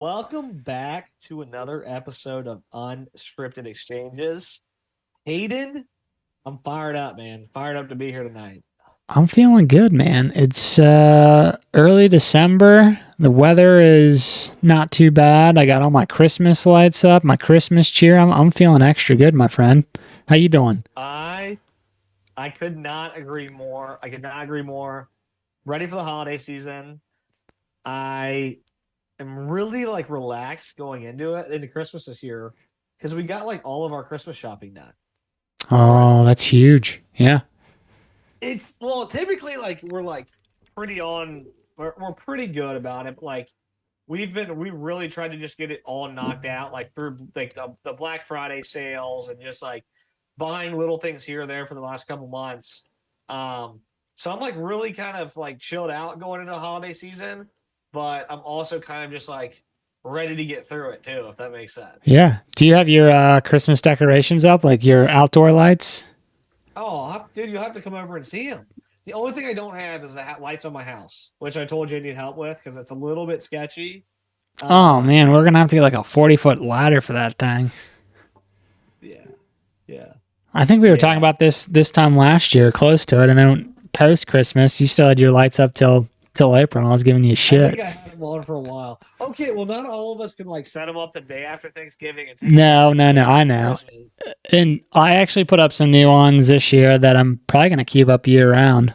Welcome back to another episode of Unscripted Exchanges. Hayden, I'm fired up, man. Fired up to be here tonight. I'm feeling good, man. It's early December. The weather is not too bad. I got all my Christmas lights up, my Christmas cheer. I'm feeling extra good, my friend. How you doing? I I could not agree more. I could not agree more. Ready for the holiday season. I am really relaxed going into Christmas this year because we got like all of our Christmas shopping done Oh, already. that's huge. Yeah. It's typically we're pretty on we're pretty good about it. But, we really tried to just get it all knocked out through the Black Friday sales and just buying little things here or there for the last couple months. So I'm really kind of chilled out going into the holiday season, but I'm also kind of just ready to get through it too, if that makes sense. Yeah. Do you have your Christmas decorations up, like your outdoor lights? Oh, dude, you'll have to come over and see them. The only thing I don't have is the lights on my house, which I told you I need help with because it's a little bit sketchy. Oh Um, man, we're gonna have to get like a 40-foot ladder for that thing. yeah, yeah, I think we were talking yeah. about this time last year, close to it, and then post Christmas, you still had your lights up till April, and I was giving you I think shit. I had them on for a while. Okay, well, not all of us can set them up the day after Thanksgiving and take them down No, the no, no. day I after know. Christmas. And I actually put up some new ones this year that I'm probably going to keep up year round.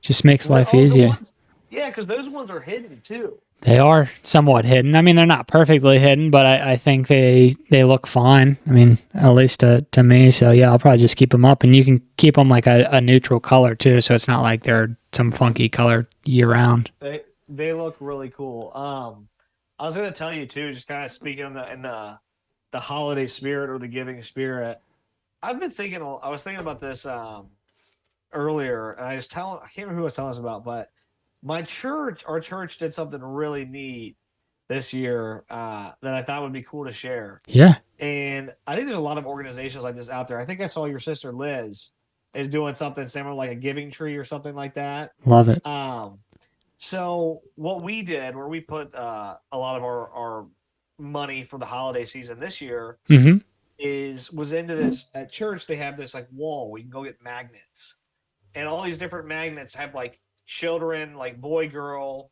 Just makes What? life Oh, the easier. ones? Yeah, because those ones are hidden too. They are somewhat hidden. I mean, they're not perfectly hidden, but I think they look fine. I mean, at least to me. So yeah, I'll probably just keep them up, and you can keep them like a neutral color too. So it's not like they're some funky color year round. They look really cool. I was gonna tell you too, just kind of speaking in the holiday spirit or the giving spirit. I've been thinking. I was thinking about this earlier, and I can't remember who I was telling us about, but our church did something really neat this year that I thought would be cool to share. Yeah, And I think there's a lot of organizations like this out there. I think I saw your sister Liz is doing something similar, like a giving tree or something like that. love it. Um, so what we did, where we put a lot of our money for the holiday season this year, Mm-hmm. was into this at church. They have this wall where you can go get magnets, and all these different magnets have children, like boy, girl,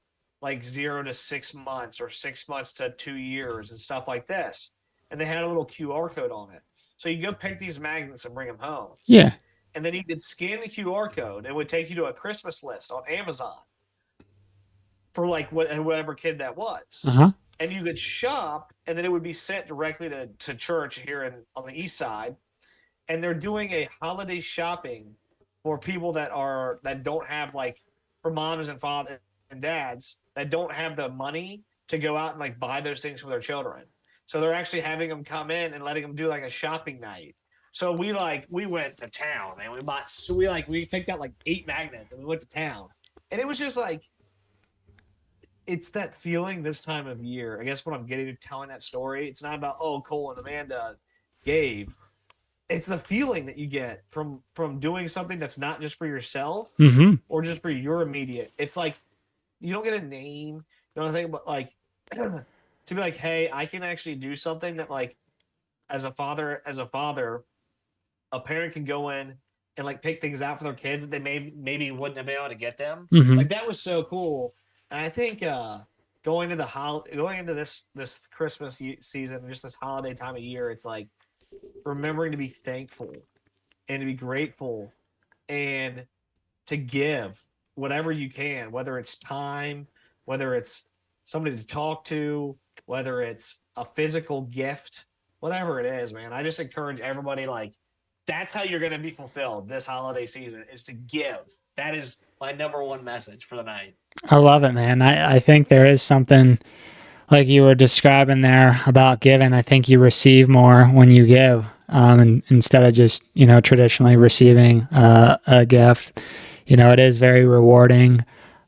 0 to 6 months or 6 months to 2 years and stuff like this. And they had a little QR code on it. So you go pick these magnets and bring them home. Yeah. And then you could scan the QR code. It would take you to a Christmas list on Amazon for whatever kid that was. Uh huh. And you could shop, and then it would be sent directly to church here on the east side. And they're doing a holiday shopping for people that don't have for moms and fathers and dads that don't have the money to go out and buy those things for their children. So they're actually having them come in and letting them do a shopping night. So we went to town and we picked out 8 magnets and we went to town. And it was just it's that feeling this time of year. I guess what I'm getting to telling that story, it's not about Cole and Amanda gave. It's the feeling that you get from doing something that's not just for yourself Mm-hmm. or just for your immediate. It's you don't get a name, you don't think, but to be hey, I can actually do something that as a father, a parent can go in and pick things out for their kids that they maybe wouldn't have been able to get them. Mm-hmm. That was so cool. And I think going into this Christmas season, just this holiday time of year, it's remembering to be thankful and to be grateful and to give whatever you can, whether it's time, whether it's somebody to talk to, whether it's a physical gift, whatever it is, man. I just encourage everybody that's how you're going to be fulfilled this holiday season is to give. That is my number one message for the night. I love it, man. I think there is something like you were describing there about giving. I think you receive more when you give, and instead of just traditionally receiving a gift. It is very rewarding.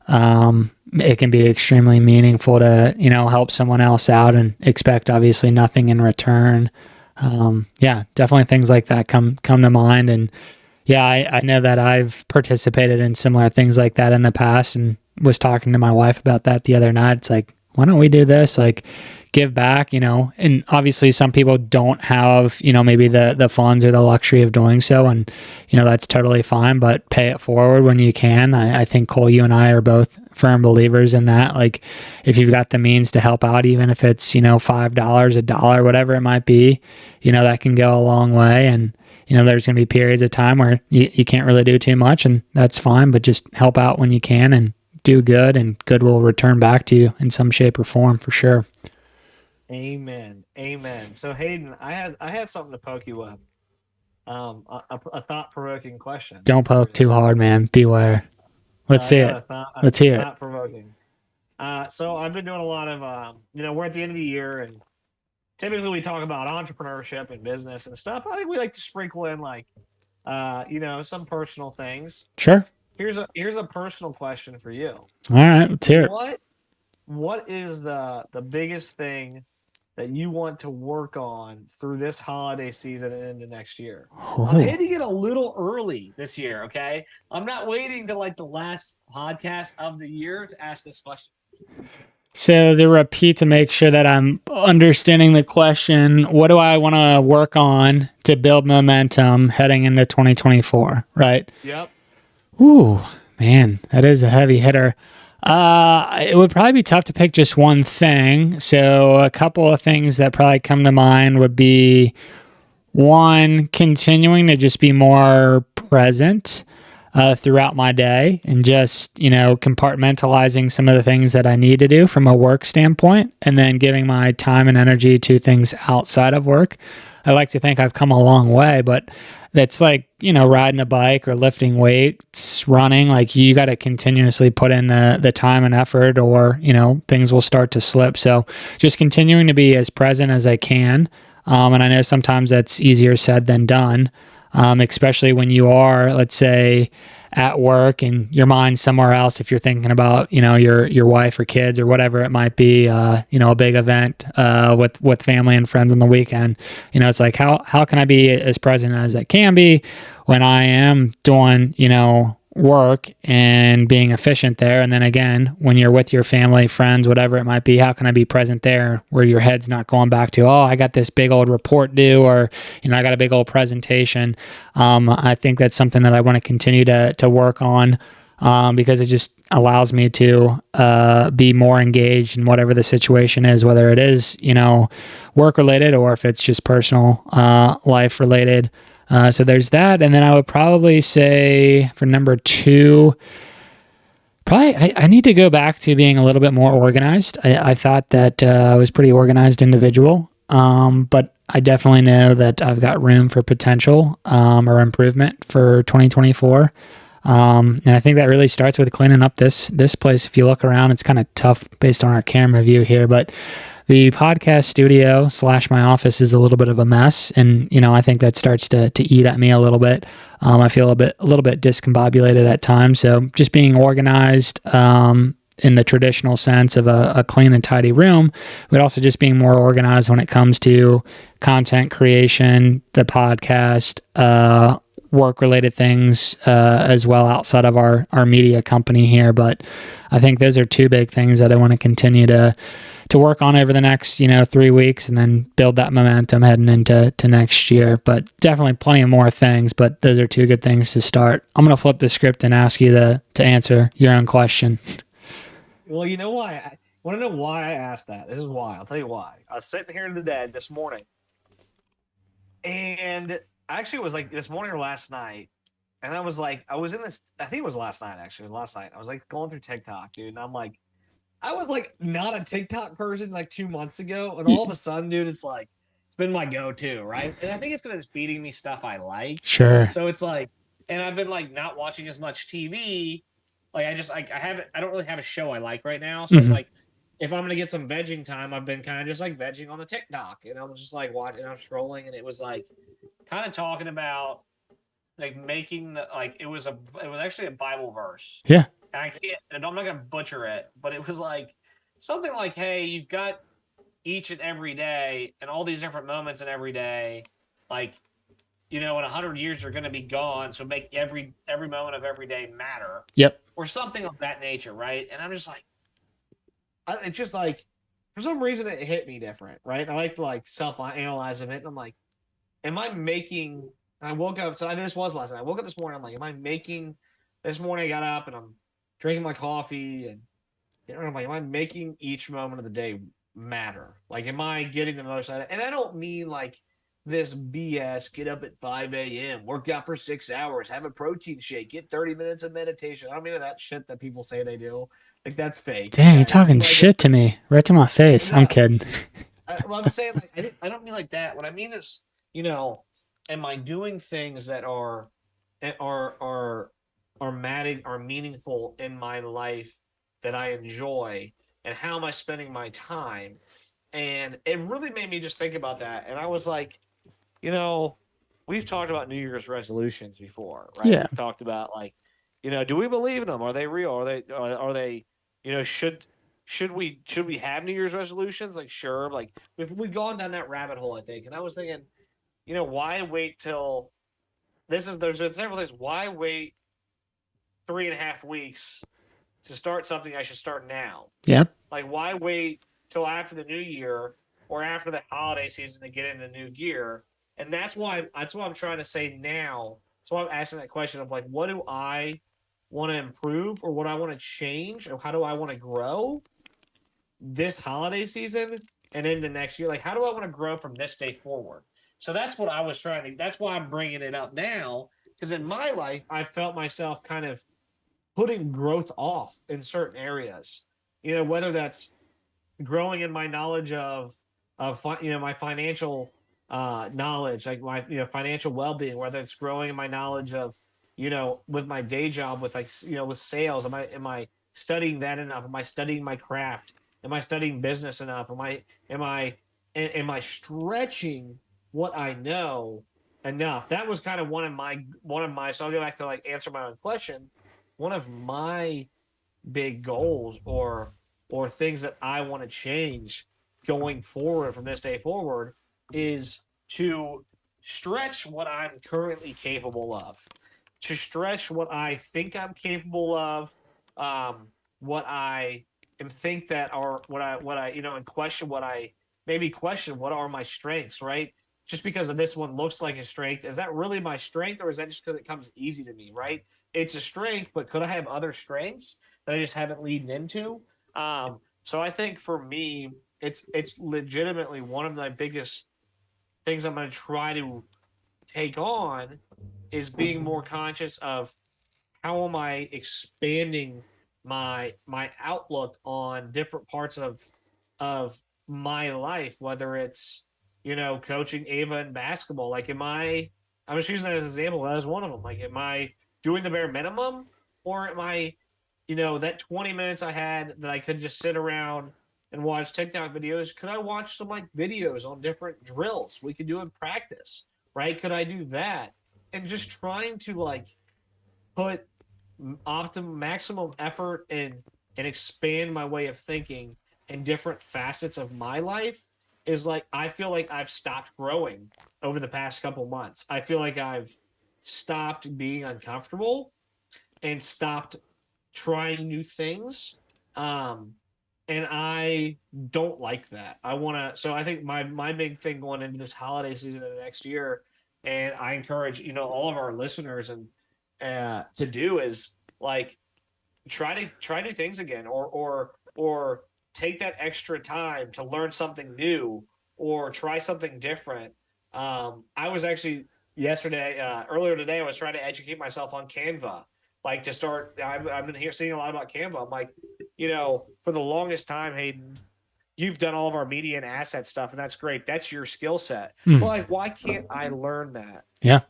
It can be extremely meaningful to help someone else out and expect obviously nothing in return. Yeah, definitely things like that come to mind. And yeah, I know that I've participated in similar things like that in the past, and was talking to my wife about that the other night. It's like, why don't we do this? Like, give back, and obviously some people don't have, maybe the funds or the luxury of doing so. And, that's totally fine, but pay it forward when you can. I think Cole, you and I are both firm believers in that. Like if you've got the means to help out, even if it's, $5, a dollar, whatever it might be, that can go a long way. And, there's going to be periods of time where you can't really do too much, and that's fine, but just help out when you can and do good, and good will return back to you in some shape or form for sure. Amen. Amen. So Hayden, I had something to poke you with. A thought-provoking question. Don't poke too hard, man. Beware. Let's I see got it. a thought. Let's hear it. Thought-provoking. So I've been doing a lot of, we're at the end of the year, and typically we talk about entrepreneurship and business and stuff. I think we like to sprinkle in some personal things. Sure. Here's a personal question for you. All right, let's hear it. What is the biggest thing that you want to work on through this holiday season and into next year? I'm hitting it a little early this year, okay? I'm not waiting to like the last podcast of the year to ask this question. So to repeat, to make sure that I'm understanding the question, what do I want to work on to build momentum heading into 2024, right? Yep. Ooh, man, that is a heavy hitter. It would probably be tough to pick just one thing. So a couple of things that probably come to mind would be, one, continuing to just be more present throughout my day, and just, compartmentalizing some of the things that I need to do from a work standpoint, and then giving my time and energy to things outside of work. I like to think I've come a long way, but that's like, riding a bike or lifting weights, running. Like you got to continuously put in the time and effort, or, things will start to slip. So just continuing to be as present as I can. And I know sometimes that's easier said than done, especially when you are, let's say, at work and your mind's somewhere else. If you're thinking about, your wife or kids or whatever it might be, a big event with family and friends on the weekend, it's like, how can I be as present as I can be when I am doing, work and being efficient there? And then again, when you're with your family, friends, whatever it might be, how can I be present there where your head's not going back to, oh, I got this big old report due, or, I got a big old presentation. I think that's something that I want to continue to work on, because it just allows me to be more engaged in whatever the situation is, whether it is, work related, or if it's just personal life related. So there's that. And then I would probably say for number two, probably I need to go back to being a little bit more organized. I thought that I was a pretty organized individual, but I definitely know that I've got room for potential or improvement for 2024. And I think that really starts with cleaning up this place. If you look around, it's kind of tough based on our camera view here, but the podcast studio / my office is a little bit of a mess. And, I think that starts to eat at me a little bit. I feel a little bit discombobulated at times. So just being organized, in the traditional sense of a clean and tidy room, but also just being more organized when it comes to content creation, the podcast, work-related things as well outside of our media company here. But I think those are two big things that I want to continue to work on over the next 3 weeks, and then build that momentum heading into next year. But definitely plenty of more things, but those are two good things to start. I'm going to flip the script and ask you to answer your own question. Well, you know why? I want to know why I asked that. This is why. I'll tell you why. I was sitting here in the bed this morning, and actually it was like this morning or last night, and I was in this, I think it was last night, actually. It was last night. I was like going through TikTok, dude, and I'm like, I was like not a TikTok person like 2 months ago, and all of a sudden, dude, it's been my go-to, right? And I think it's because it's feeding me stuff I like. Sure. So it's like, and I've been like not watching as much TV. Like I don't really have a show I like right now. So it's like, if I'm gonna get some vegging time, I've been kind of just like vegging on the TikTok, and I'm just like watching, I'm scrolling, and it was like kind of talking about like making it was actually a Bible verse. Yeah. And I'm not gonna butcher it, but it was like something like, hey, you've got each and every day and all these different moments in every day, like, in 100 years you're gonna be gone, so make every moment of every day matter. Yep. Or something of that nature, right? And I'm just like, it's just like, for some reason it hit me different, right? I like to like self-analyze of it, and I'm like, am I making? And I woke up. So this was last night. I woke up this morning. I'm like, am I making? This morning I got up and I'm drinking my coffee, and I'm like, am I making each moment of the day matter? Like, am I getting the most out of it? And I don't mean like this BS. Get up at 5 a.m., work out for 6 hours, have a protein shake, get 30 minutes of meditation. I don't mean that shit that people say they do. Like that's fake. Dang, you're Okay, talking like shit to me right to my face. I'm no, kidding. I'm saying like I don't mean like that. What I mean is, am I doing things that are are are meaningful in my life that I enjoy, and how am I spending my time? And it really made me just think about that. And I was like, you know, we've talked about New Year's resolutions before, right? Yeah. We've talked about like, do we believe in them? Are they real? Are they, should we have New Year's resolutions? Like, sure. Like we've gone down that rabbit hole, I think. And I was thinking, why wait till there's been several things. Why wait 3.5 weeks to start something I should start now? Yep. Like, why wait till after the new year or after the holiday season to get into new gear? And that's why I'm trying to say now. That's why I'm asking that question of like, what do I want to improve, or what I want to change, or how do I want to grow this holiday season and into next year? Like, how do I want to grow from this day forward? So that's what I was trying to. That's why I'm bringing it up now, because in my life I felt myself kind of putting growth off in certain areas. Whether that's growing in my knowledge of my financial knowledge, like my financial well being. Whether it's growing in my knowledge of with my day job, with like with sales. Am I studying that enough? Am I studying my craft? Am I studying business enough? Am I stretching what I know enough? That was kind of one of my. So I'll go back to like answer my own question. One of my big goals or things that I want to change going forward from this day forward is to stretch what I'm currently capable of, to stretch what I think I'm capable of, um, what I am think that are what I and question what I maybe question what are my strengths, right? Just because of this one looks like a strength, is that really my strength, or is that just because it comes easy to me, right? It's a strength, but could I have other strengths that I just haven't leaned into? So I think for me, it's legitimately one of my biggest things I'm going to try to take on is being more conscious of how am I expanding my outlook on different parts of my life, whether it's coaching Ava in basketball. Like, I'm just using that as an example. That was one of them. Like, am I doing the bare minimum, or am I that 20 minutes I had that I could just sit around and watch TikTok videos? Could I watch some like videos on different drills we could do in practice? Right? Could I do that? And just trying to like put maximum effort and expand my way of thinking in different facets of my life is like I feel like I've stopped growing over the past couple months. I feel like I've stopped being uncomfortable and stopped trying new things. Um, and I don't like that. I want to. So I think my big thing going into this holiday season and next year, and I encourage all of our listeners and to do is like try new things again, or take that extra time to learn something new or try something different. I was actually earlier today, I was trying to educate myself on Canva, like to start. I've been here seeing a lot about Canva. I'm like, for the longest time, Hayden, you've done all of our media and asset stuff, and that's great. That's your skill set. Mm. But like, why can't I learn that? Yeah.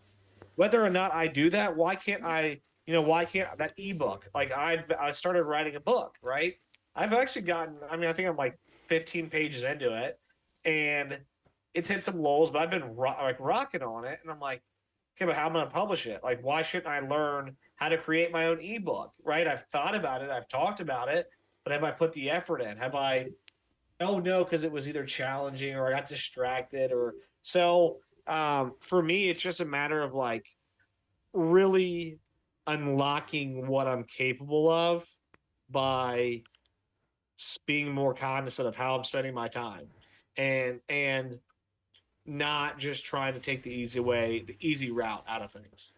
Whether or not I do that, why can't I? Why can't that ebook? Like I started writing a book, right? I've actually gotten. I mean, I think I'm like 15 pages into it, and it's hit some lulls, but I've been like rocking on it, and I'm like, okay, but how am I going to publish it? Like, why shouldn't I learn how to create my own ebook? Right? I've thought about it, I've talked about it, but have I put the effort in? Have I? Oh no, because it was either challenging or I got distracted, or so. For me, it's just a matter of like really unlocking what I'm capable of by being more cognizant of how I'm spending my time, and not just trying to take the easy route out of things.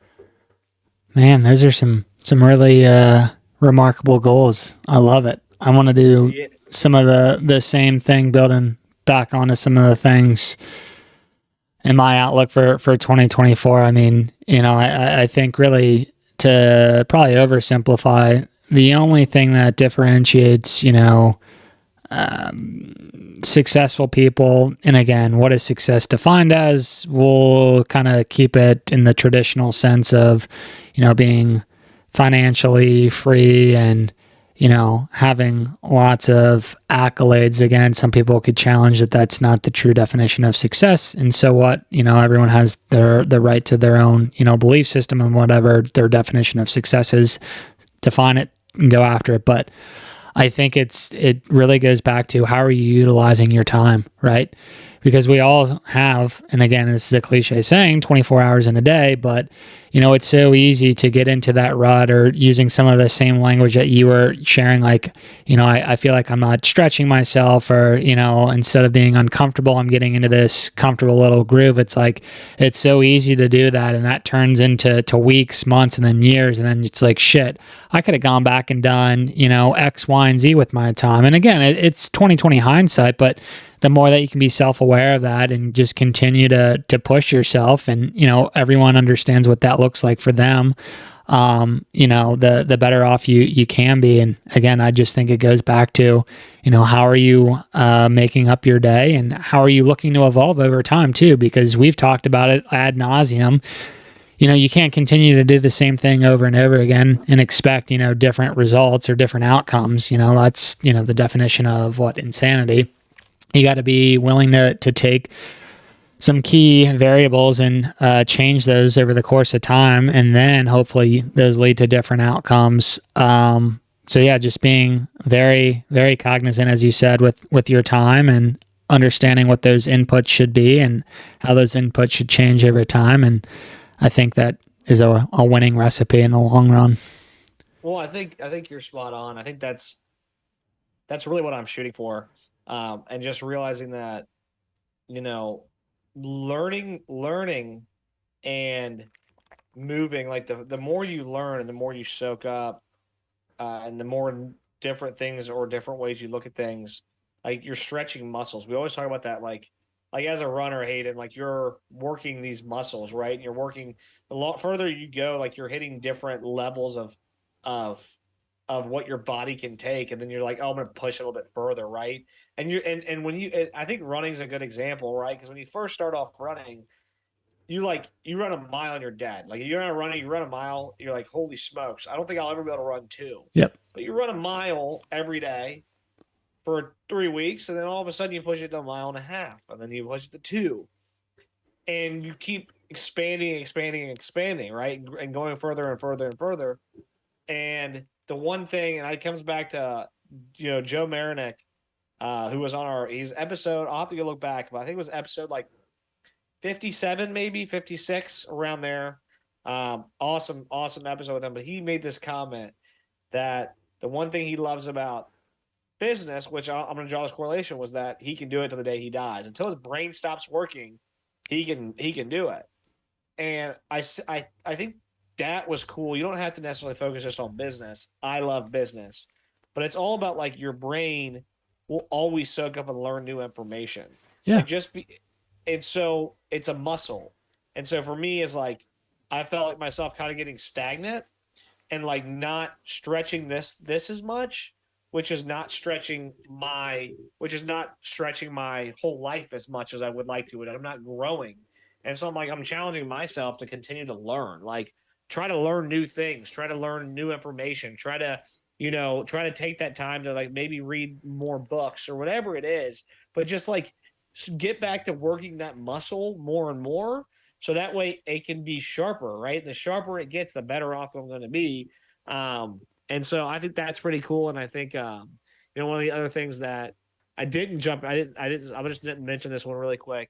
Man, those are some really remarkable goals. I love it. I want to do Yeah, some of the same thing, building back onto some of the things in my outlook for 2024. I mean, I think really, to probably oversimplify, the only thing that differentiates, successful people, and again, what is success defined as, we'll kind of keep it in the traditional sense of, being financially free and, having lots of accolades. Again, some people could challenge that that's not the true definition of success. And so what, everyone has the right to their own, belief system and whatever their definition of success is, define it and go after it. But I think it really goes back to, how are you utilizing your time, right? Because we all have, and again, this is a cliche saying, 24 hours in a day, but it's so easy to get into that rut, or using some of the same language that you were sharing, like, I feel like I'm not stretching myself, or, instead of being uncomfortable, I'm getting into this comfortable little groove. It's like, it's so easy to do that. And that turns into weeks, months, and then years. And then it's like, shit, I could have gone back and done, X, Y, and Z with my time. And again, it's 2020 hindsight, but the more that you can be self-aware of that and just continue to push yourself, and everyone understands what that looks like for them, the better off you can be. And again, I just think it goes back to, how are you making up your day, and how are you looking to evolve over time too? Because we've talked about it ad nauseum. You can't continue to do the same thing over and over again and expect, different results or different outcomes. That's, the definition of what, insanity. You got to be willing to take some key variables and change those over the course of time, and then hopefully those lead to different outcomes. So yeah, just being very, very cognizant, as you said, with your time, and understanding what those inputs should be and how those inputs should change over time. And I think that is a winning recipe in the long run. well, I think you're spot on. I think that's really what I'm shooting for, and just realizing that, you know, learning and moving, like the more you learn and the more you soak up, and the more different things or different ways you look at things, like you're stretching muscles. We always talk about that, like as a runner, Hayden, like you're working these muscles, right? And you're working, a lot further you go, like you're hitting different levels of of what your body can take, and then you're like, oh, I'm gonna push a little bit further, right? And when I think running's a good example, right? Because when you first start off running, you run a mile and you're dead. Like you're not running, you run a mile, you're like, holy smokes, I don't think I'll ever be able to run two. Yep. But you run a mile every day for 3 weeks, and then all of a sudden you push it to a mile and a half, and then you push it to two, and you keep expanding, expanding, expanding, right? And going further and further and further. And the one thing, and it comes back to, Joe Marinek, who was on his episode. I'll have to go look back, but I think it was episode like 57, maybe 56, around there. Awesome, awesome episode with him. But he made this comment that the one thing he loves about business, which I'm going to draw this correlation, was that he can do it to the day he dies. Until his brain stops working, he can do it. And I think that was cool. You don't have to necessarily focus just on business. I love business, but it's all about, like, your brain will always soak up and learn new information. Yeah. Like, just be, and so it's a muscle. And so for me, is like, I felt like myself kind of getting stagnant, and like not stretching this as much, which is not stretching my whole life as much as I would like to, and I'm not growing. And so I'm challenging myself to continue to learn, like try to learn new things, try to learn new information, try to take that time to, like, maybe read more books or whatever it is, but just like get back to working that muscle more and more, so that way it can be sharper, right? The sharper it gets, the better off I'm going to be. And so I think that's pretty cool. And I think, one of the other things that I just didn't mention this one really quick.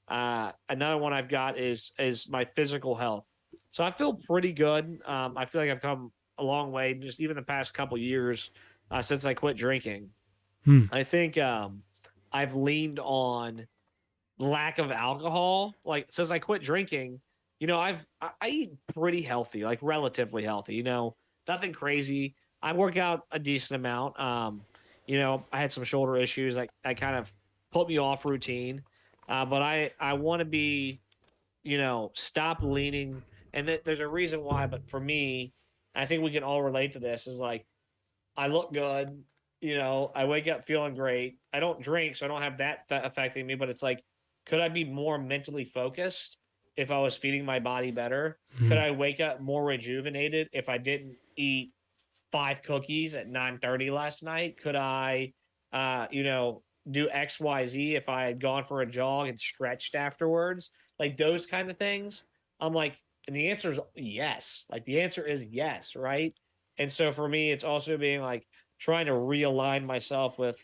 Another one I've got is my physical health. So I feel pretty good. I feel like I've come a long way, just even the past couple years, since I quit drinking. I think I've leaned on lack of alcohol. Like since I quit drinking, I eat pretty healthy, like relatively healthy. Nothing crazy. I work out a decent amount. I had some shoulder issues. I kind of put me off routine. But I want to be, stop leaning. And there's a reason why. But for me, I think we can all relate to this. Is like I look good. I wake up feeling great. I don't drink, so I don't have that affecting me. But it's like, could I be more mentally focused if I was feeding my body better? Could Mm. I wake up more rejuvenated if I didn't eat 5 cookies at 9:30 last night? Could I, do XYZ if I had gone for a jog and stretched afterwards? Like those kind of things. I'm like, and the answer is yes. Like the answer is yes, right? And so for me, it's also being like trying to realign myself with,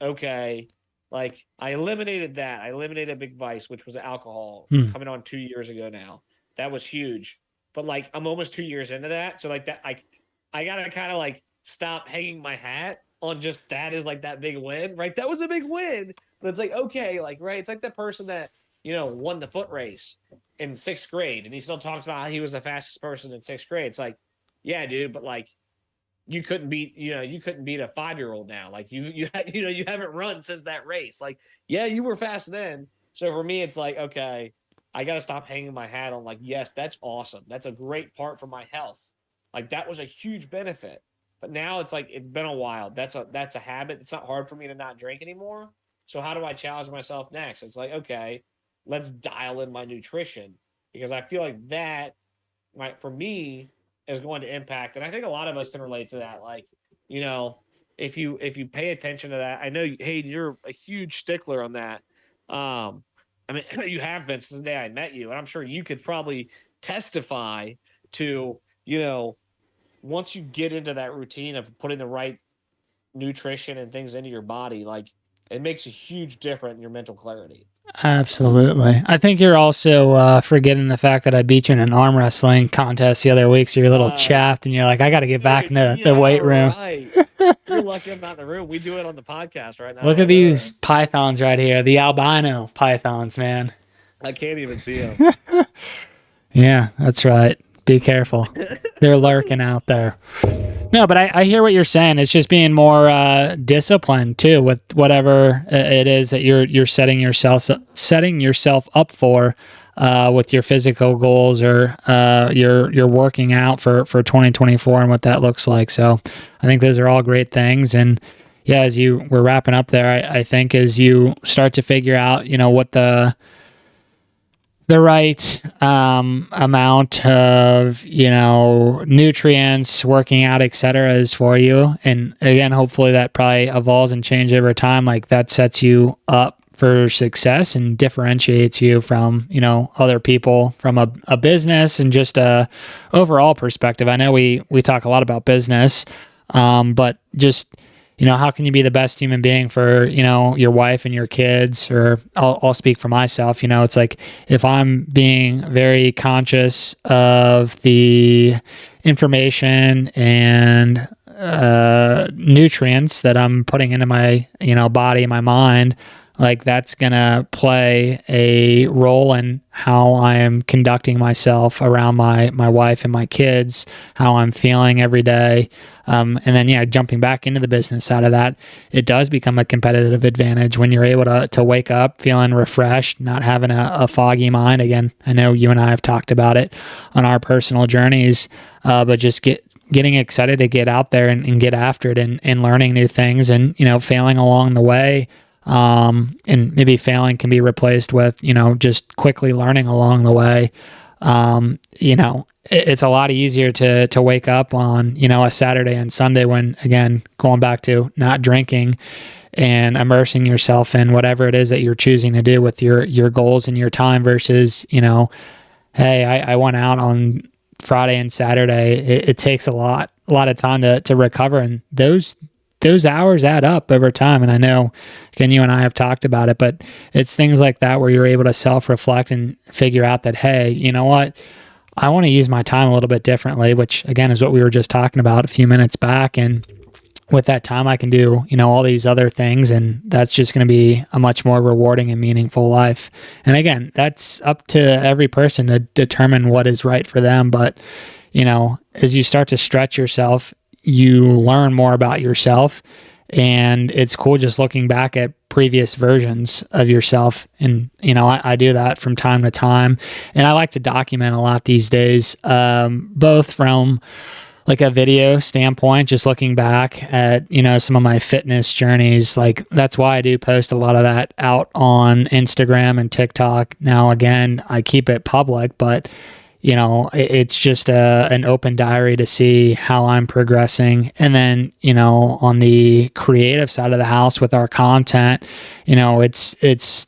okay, like I eliminated that. I eliminated a big vice, which was alcohol, Mm. coming on 2 years ago now. That was huge. But like I'm almost 2 years into that. So like that, like I gotta kind of like stop hanging my hat on just that is like that big win, right? That was a big win. But it's like, okay, like, right, it's like the person that, won the foot race in 6th grade and he still talks about how he was the fastest person in 6th grade. It's like, yeah, dude, but like you couldn't beat a 5-year-old now. Like you haven't run since that race. Like, yeah, you were fast then. So for me, it's like, okay, I got to stop hanging my hat on like, yes, that's awesome. That's a great part for my health. Like that was a huge benefit. But now it's like it's been a while. That's a habit. It's not hard for me to not drink anymore. So how do I challenge myself next? It's like, okay, let's dial in my nutrition because I feel like that for me is going to impact, and I think a lot of us can relate to that. Like, you know, if you pay attention to that, I know, hey, you're a huge stickler on that. I mean, you have been since the day I met you, and I'm sure you could probably testify to, once you get into that routine of putting the right nutrition and things into your body, like it makes a huge difference in your mental clarity. Absolutely. I think you're also forgetting the fact that I beat you in an arm wrestling contest the other week. So you're a little Uh, chapped and you're like, I got to get back Dude, into the yeah, weight room. right. You're lucky I'm not in the room. We do it on the podcast right Look now. at I know. these pythons right here. The albino pythons, man. I can't even see him. Yeah, that's right. Be careful. They're lurking out there. No, but I hear what you're saying. It's just being more disciplined too with whatever it is that you're setting yourself up for with your physical goals or you're working out for 2024 and what that looks like. So I think those are all great things. And yeah, as we're wrapping up there, I think as you start to figure out, what the right amount of nutrients, working out, etc. is for you. And again, hopefully that probably evolves and changes over time. Like that sets you up for success and differentiates you from other people from a business and just a overall perspective. I know we talk a lot about business, but just how can you be the best human being for, your wife and your kids? Or I'll speak for myself. It's like if I'm being very conscious of the information and nutrients that I'm putting into my, body, my mind, like that's going to play a role in how I am conducting myself around my wife and my kids, how I'm feeling every day. And then, jumping back into the business side of that, it does become a competitive advantage when you're able to wake up feeling refreshed, not having a foggy mind. Again, I know you and I have talked about it on our personal journeys, but just getting excited to get out there and get after it and learning new things and, failing along the way. And maybe failing can be replaced with, just quickly learning along the way. It's a lot easier to wake up on, a Saturday and Sunday when, again, going back to not drinking and immersing yourself in whatever it is that you're choosing to do with your goals and your time versus, hey, I went out on Friday and Saturday. It takes a lot of time to recover. And those hours add up over time. And I know, again, you and I have talked about it, but it's things like that where you're able to self-reflect and figure out that, hey, you know what? I want to use my time a little bit differently, which again is what we were just talking about a few minutes back. And with that time I can do, all these other things, and that's just going to be a much more rewarding and meaningful life. And again, that's up to every person to determine what is right for them. But, as you start to stretch yourself, you learn more about yourself. And it's cool just looking back at previous versions of yourself. And, I do that from time to time. And I like to document a lot these days, both from like a video standpoint, just looking back at, some of my fitness journeys. Like that's why I do post a lot of that out on Instagram and TikTok. Now, again, I keep it public, but it's just an open diary to see how I'm progressing. And then, on the creative side of the house with our content, it's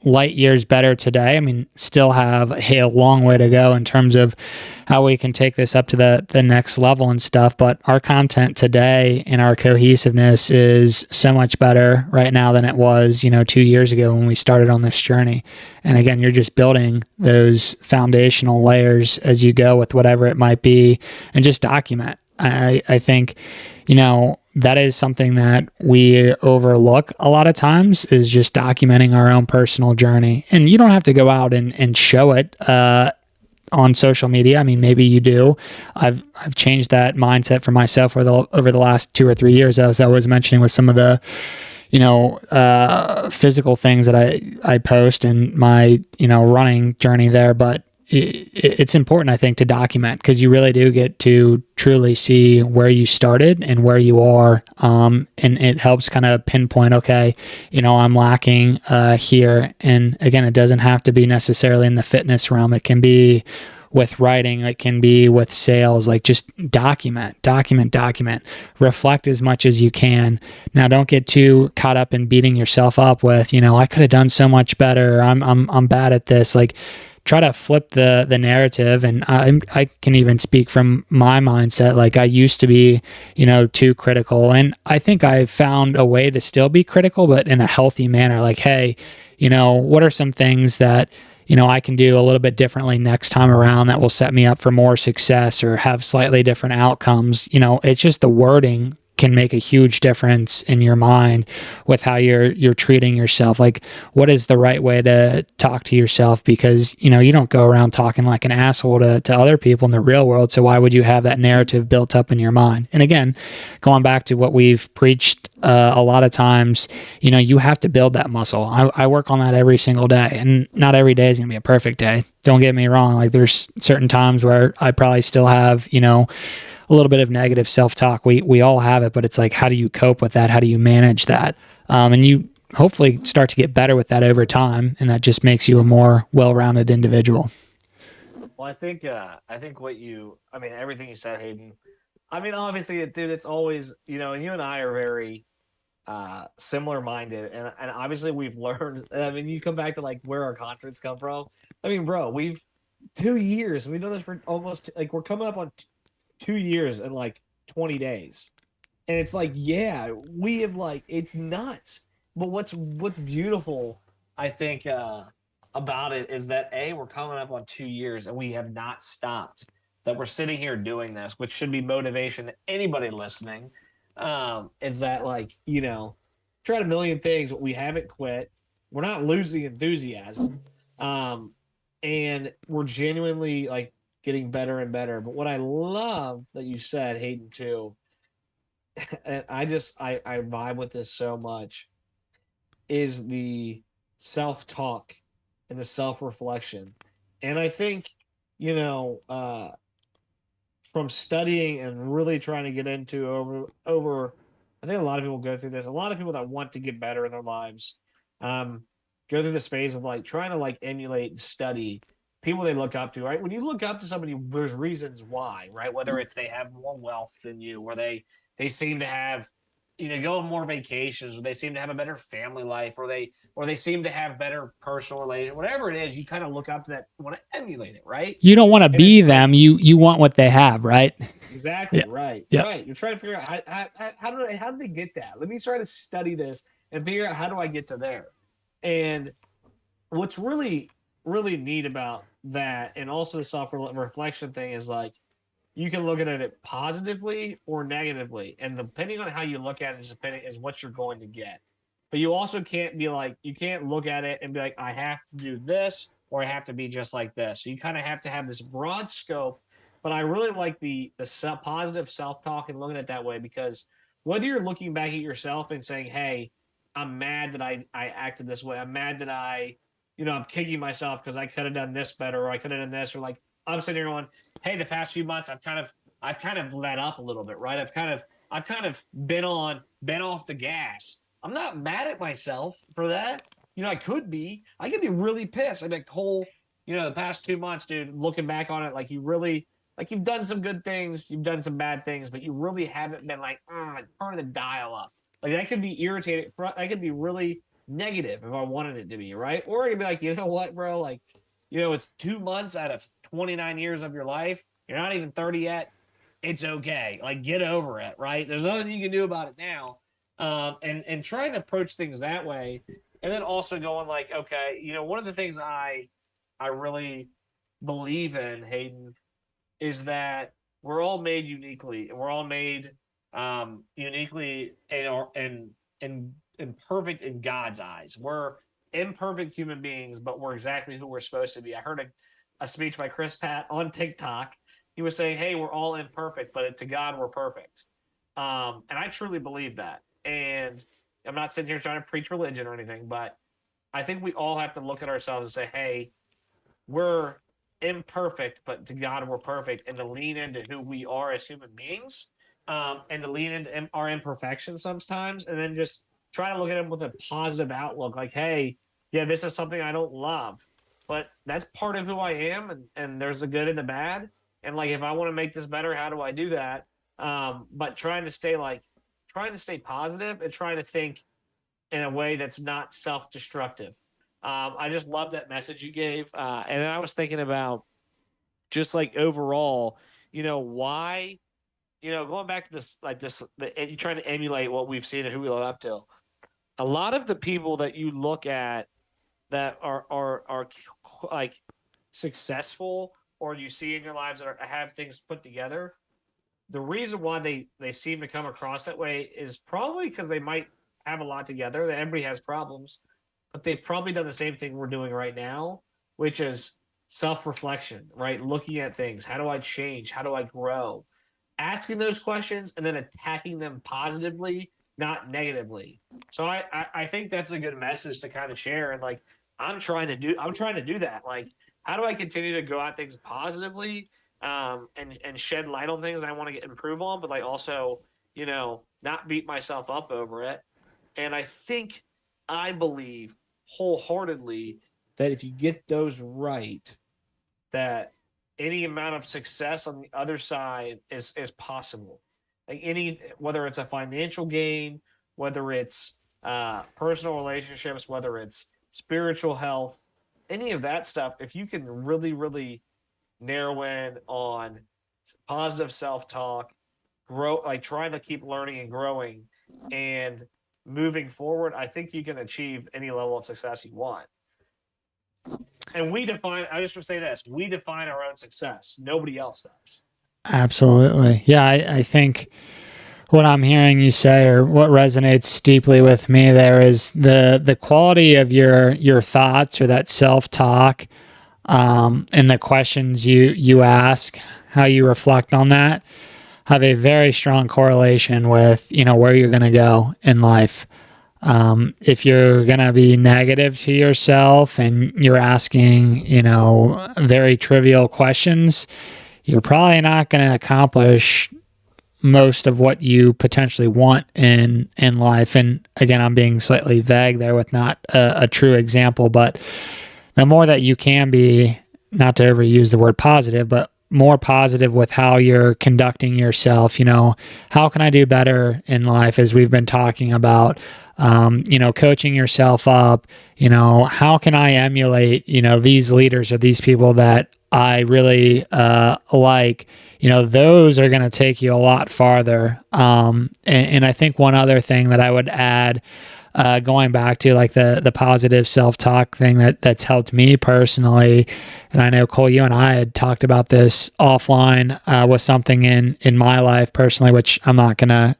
light years better today. I mean, still have a long way to go in terms of how we can take this up to the next level and stuff. But our content today and our cohesiveness is so much better right now than it was, 2 years ago when we started on this journey. And again, you're just building those foundational layers as you go with whatever it might be, and just document. I think, that is something that we overlook a lot of times, is just documenting our own personal journey. And you don't have to go out and show it on social media. I mean, maybe you do. I've changed that mindset for myself over the last 2 or 3 years, as I was mentioning with some of the physical things that I post and my running journey there. But it's important, I think, to document, because you really do get to truly see where you started and where you are. And it helps kind of pinpoint, okay, I'm lacking here. And again, it doesn't have to be necessarily in the fitness realm. It can be with writing, it can be with sales. Like just document, reflect as much as you can. Now, don't get too caught up in beating yourself up with, I could have done so much better. I'm bad at this. Like, try to flip the narrative. And I can even speak from my mindset. Like I used to be, too critical, and I think I found a way to still be critical, but in a healthy manner. Like, hey, what are some things that, I can do a little bit differently next time around that will set me up for more success or have slightly different outcomes. It's just the wording can make a huge difference in your mind with how you're treating yourself. Like, what is the right way to talk to yourself? Because, you don't go around talking like an asshole to other people in the real world. So why would you have that narrative built up in your mind? And again, going back to what we've preached a lot of times, you have to build that muscle. I work on that every single day, and not every day is going to be a perfect day. Don't get me wrong. Like there's certain times where I probably still have, a little bit of negative self-talk. We all have it, but it's like, how do you cope with that? How do you manage that? And you hopefully start to get better with that over time, and that just makes you a more well-rounded individual. Well, I mean, everything you said, Hayden. I mean, obviously, dude, it's always, and you and I are very similar minded, and obviously we've learned. I mean, you come back to like where our confidence come from. I mean, bro, we've 2 years. We've done this for almost, like, we're coming up on 2 years in like 20 days. And it's like, yeah, we have, like, it's nuts. But what's beautiful, I think, about it is that we're coming up on 2 years and we have not stopped. That we're sitting here doing this, which should be motivation to anybody listening. Is that, like, tried a million things, but we haven't quit. We're not losing enthusiasm. And we're genuinely, like, getting better and better. But what I love that you said, Hayden, too, and I vibe with this so much, is the self-talk and the self-reflection. And I think, you know, uh, from studying and really trying to get into over I think a lot of people go through this. A lot of people that want to get better in their lives um go through this phase of, like, trying to, like, emulate and study people they look up to, right? When you look up to somebody, there's reasons why, right? Whether it's they have more wealth than you, or they seem to have, go on more vacations, or they seem to have a better family life, or they seem to have better personal relations, whatever it is, you kind of look up to that, want to emulate it, right? You don't want to And be it's like, them. You want what they have, right? exactly, Yeah. right, Yeah. right. You're trying to figure out how did they get that? Let me try to study this and figure out how do I get to there. And what's really neat about that, and also the self reflection thing, is like, you can look at it positively or negatively, and depending on how you look at it is what you're going to get. But you also can't be like, you can't look at it and be like, I have to do this or I have to be just like this. So you kind of have to have this broad scope. But I really like the positive self talk and looking at it that way, because whether you're looking back at yourself and saying, hey, I'm mad that I acted this way. I'm mad that I'm kicking myself because I could have done this better, or I could have done this, or like I'm sitting here going, hey, the past few months I've kind of let up a little bit, right? I've kind of been off the gas. I'm not mad at myself for that. I could be really pissed. I'd be like, the past 2 months, dude, looking back on it, like you've done some good things, you've done some bad things, but you really haven't been like turning the dial up. Like that could be irritating. That could be really negative if I wanted it to be, right? Or I could be like, you know what, bro? Like, it's 2 months out of 29 years of your life. You're not even 30 yet. It's okay. Like, get over it, right? There's nothing you can do about it now. And trying to approach things that way, and then also going like, okay, one of the things I really believe in, Hayden, is that we're all made uniquely, and we're all made uniquely and perfect in God's eyes. We're imperfect human beings, but we're exactly who we're supposed to be. I heard a speech by Chris Pratt on TikTok. He was saying, "Hey, we're all imperfect, but to God, we're perfect." And I truly believe that. And I'm not sitting here trying to preach religion or anything, but I think we all have to look at ourselves and say, "Hey, we're imperfect, but to God we're perfect," and to lean into who we are as human beings, and to lean into our imperfections sometimes, and then just try to look at them with a positive outlook. Like, hey, yeah, this is something I don't love, but that's part of who I am, and there's the good and the bad. And like, if I want to make this better, how do I do that? But trying to stay positive and trying to think in a way that's not self-destructive. I just love that message you gave. And then I was thinking about just like overall, why, going back to this, like you trying to emulate what we've seen and who we look up to. A lot of the people that you look at that are like successful, or you see in your lives that have things put together, the reason why they seem to come across that way is probably because they might have a lot together. That everybody has problems, but they've probably done the same thing we're doing right now, which is self-reflection, right? Looking at things. How do I change? How do I grow? Asking those questions and then attacking them positively, not negatively. So I think that's a good message to kind of share. And like, I'm trying to do that. Like, how do I continue to go at things positively, and shed light on things that I want to improve on, but like also, not beat myself up over it. And I believe wholeheartedly that if you get those right, that any amount of success on the other side is possible. Like, whether it's a financial gain, whether it's personal relationships, whether it's spiritual health, any of that stuff, if you can really, really narrow in on positive self-talk, grow, like trying to keep learning and growing and moving forward, I think you can achieve any level of success you want. And I just want to say this, we define our own success. Nobody else does. Absolutely. Yeah, I think what I'm hearing you say, or what resonates deeply with me there, is the quality of your thoughts, or that self-talk, and the questions you ask, how you reflect on that, have a very strong correlation with where you're going to go in life. If you're going to be negative to yourself and you're asking very trivial questions, you're probably not going to accomplish most of what you potentially want in life. And again, I'm being slightly vague there with not a true example, but the more that you can be, not to overuse the word positive, but more positive with how you're conducting yourself. How can I do better in life, as we've been talking about, coaching yourself up, how can I emulate, these leaders or these people that I really like, those are going to take you a lot farther. And I think one other thing that I would add going back to like the positive self-talk thing that's helped me personally, and I know Cole, you and I had talked about this offline with something in my life personally, which I'm not gonna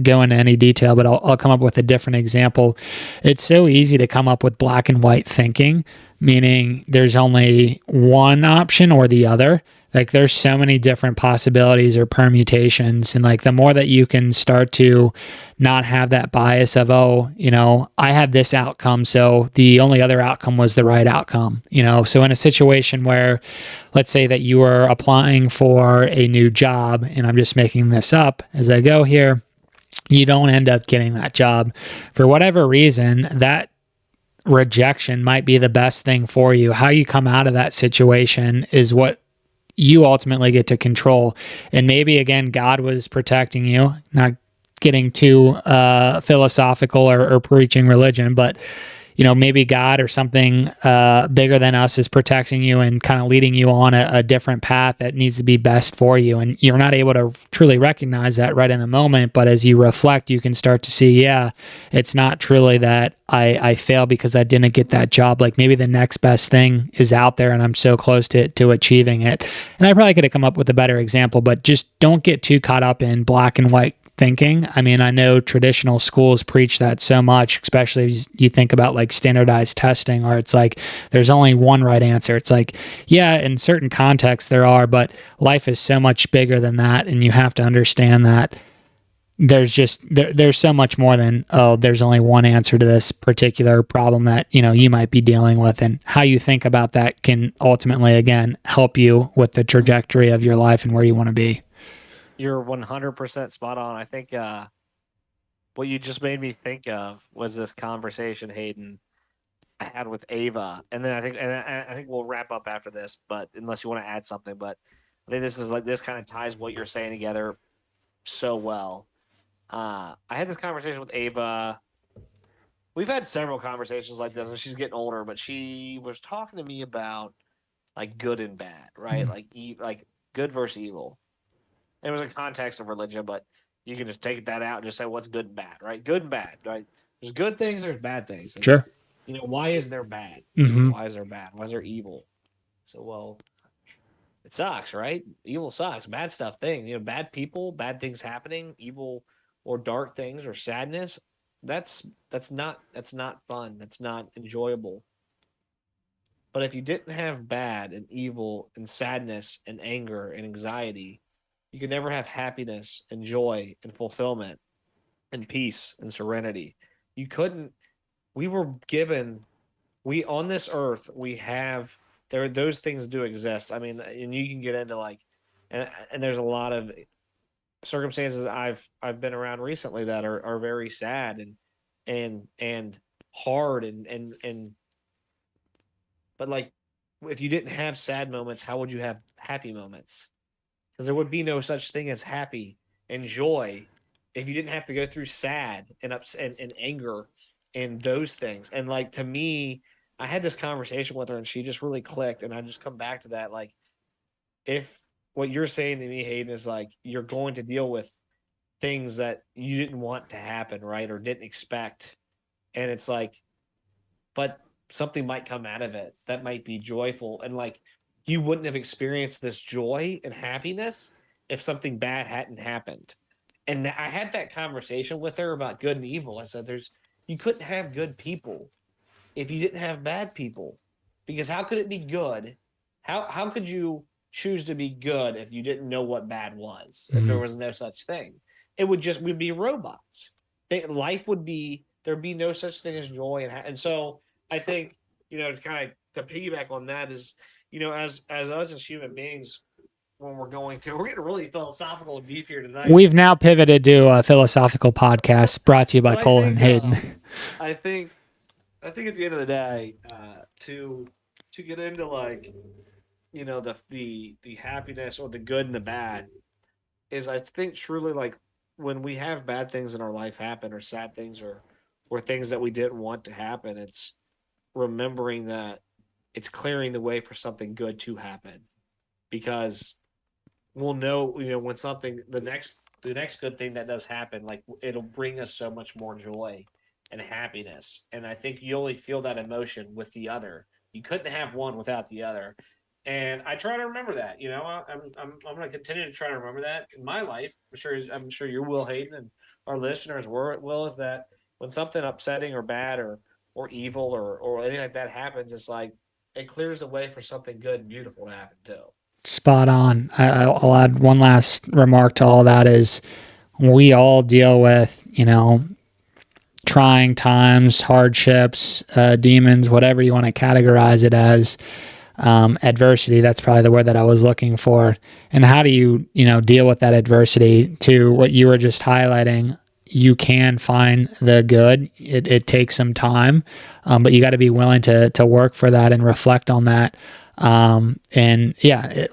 go into any detail, but I'll come up with a different example. It's so easy to come up with black and white thinking, meaning there's only one option or the other. Like there's so many different possibilities or permutations. And like the more that you can start to not have that bias of, oh, I had this outcome, so the only other outcome was the right outcome. So in a situation where, let's say that you are applying for a new job, and I'm just making this up as I go here, you don't end up getting that job. For whatever reason, that rejection might be the best thing for you. How you come out of that situation is what you ultimately get to control. And maybe again, God was protecting you, not getting too philosophical or preaching religion, but maybe God or something bigger than us is protecting you and kind of leading you on a different path that needs to be best for you. And you're not able to truly recognize that right in the moment. But as you reflect, you can start to see, yeah, it's not truly that I failed because I didn't get that job. Like maybe the next best thing is out there and I'm so close to achieving it. And I probably could have come up with a better example, but just don't get too caught up in black and white thinking. I mean, I know traditional schools preach that so much, especially as you think about like standardized testing, or it's like there's only one right answer. It's like, yeah, in certain contexts there are, but life is so much bigger than that, and you have to understand that there's so much more than, oh, there's only one answer to this particular problem that you might be dealing with, and how you think about that can ultimately again help you with the trajectory of your life and where you want to be. You're 100% spot on. I think what you just made me think of was this conversation, Hayden, I had with Ava, and then I think we'll wrap up after this. But unless you want to add something, but I think this kind of ties what you're saying together so well. I had this conversation with Ava. We've had several conversations like this, and she's getting older, but she was talking to me about like good and bad, right? Mm. Like good versus evil. It was a context of religion, but you can just take that out and just say what's good and bad, right? Good and bad, right? There's good things, there's bad things. And Sure. why is there bad? Hmm. Why is there bad? Why is there evil? So well, it sucks, right? Evil sucks. Bad stuff thing. Bad people, bad things happening, evil or dark things or sadness. That's not fun. That's not enjoyable. But if you didn't have bad and evil and sadness and anger and anxiety, you could never have happiness and joy and fulfillment and peace and serenity. You couldn't. We were given. We on this earth. We have there. Those things do exist. I mean, and you can get into like, and there's a lot of circumstances I've been around recently that are very sad and hard and but like if you didn't have sad moments, how would you have happy moments? Because there would be no such thing as happy and joy if you didn't have to go through sad and ups and anger and those things. And like to me, I had this conversation with her and she just really clicked. And I just come back to that. Like, if what you're saying to me, Hayden, is like you're going to deal with things that you didn't want to happen, right? Or didn't expect. And it's like, but something might come out of it that might be joyful. And like you wouldn't have experienced this joy and happiness if something bad hadn't happened. And I had that conversation with her about good and evil. I said, you couldn't have good people if you didn't have bad people. Because how could it be good? How could you choose to be good if you didn't know what bad was? If there Hmm. was no such thing, it would just we'd be robots. Life would be there'd be no such thing as joy and so I think to kind of to piggyback on that is as us as human beings when we're going through we're getting really philosophical and deep here tonight. We've now pivoted to a philosophical podcast brought to you by But Cole and Hayden. I think I think at the end of the day, to get into like the happiness or the good and the bad is I think truly like when we have bad things in our life happen or sad things or things that we didn't want to happen, it's remembering that it's clearing the way for something good to happen because we'll know when something the next good thing that does happen like it'll bring us so much more joy and happiness. And I think you only feel that emotion with the other. You couldn't have one without the other. And I try to remember that. I'm going to continue to try to remember that in my life. I'm sure you will, Hayden, and our listeners will, is that when something upsetting or bad or evil or anything like that happens, it's like it clears the way for something good and beautiful to happen too. Spot on. I'll add one last remark to all that is we all deal with, trying times, hardships, demons, whatever you want to categorize it as, adversity. That's probably the word that I was looking for. And how do you, deal with that adversity? To what you were just highlighting, you can find the good. It takes some time, but you got to be willing to work for that and reflect on that.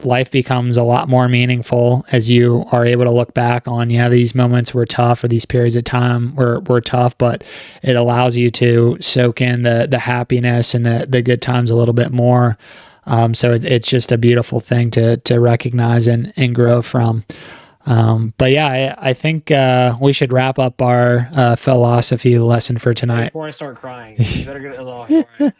Life becomes a lot more meaningful as you are able to look back on, these moments were tough, or these periods of time were tough, but it allows you to soak in the happiness and the good times a little bit more. So it's just a beautiful thing to recognize and grow from. I think we should wrap up our philosophy lesson for tonight. Before I start crying, you better get it all right.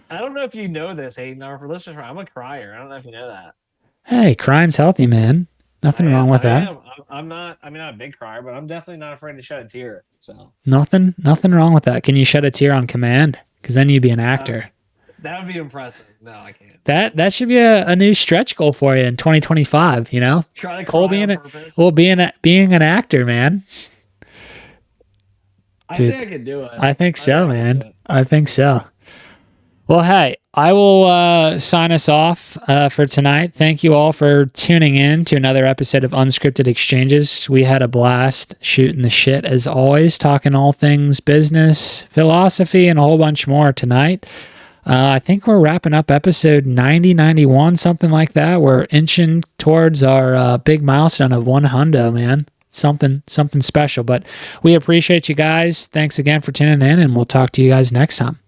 I don't know if you know this, Hayden, or for listeners, I'm a crier. I don't know if you know that. Hey, crying's healthy, man. Nothing wrong with that. I'm not a big crier, but I'm definitely not afraid to shed a tear. So nothing wrong with that. Can you shed a tear on command? Because then you'd be an actor. That would be impressive. No, I can't. That should be a new stretch goal for you in 2025. Try to Cole cry being on purpose. being an actor, man. Dude, I think I can do it. I think so, man. I think so. Well, hey, I will sign us off for tonight. Thank you all for tuning in to another episode of Unscripted Exchanges. We had a blast shooting the shit, as always, talking all things business, philosophy, and a whole bunch more tonight. I think we're wrapping up episode 90, 91, something like that. We're inching towards our big milestone of 100, man. Something special. But we appreciate you guys. Thanks again for tuning in, and we'll talk to you guys next time.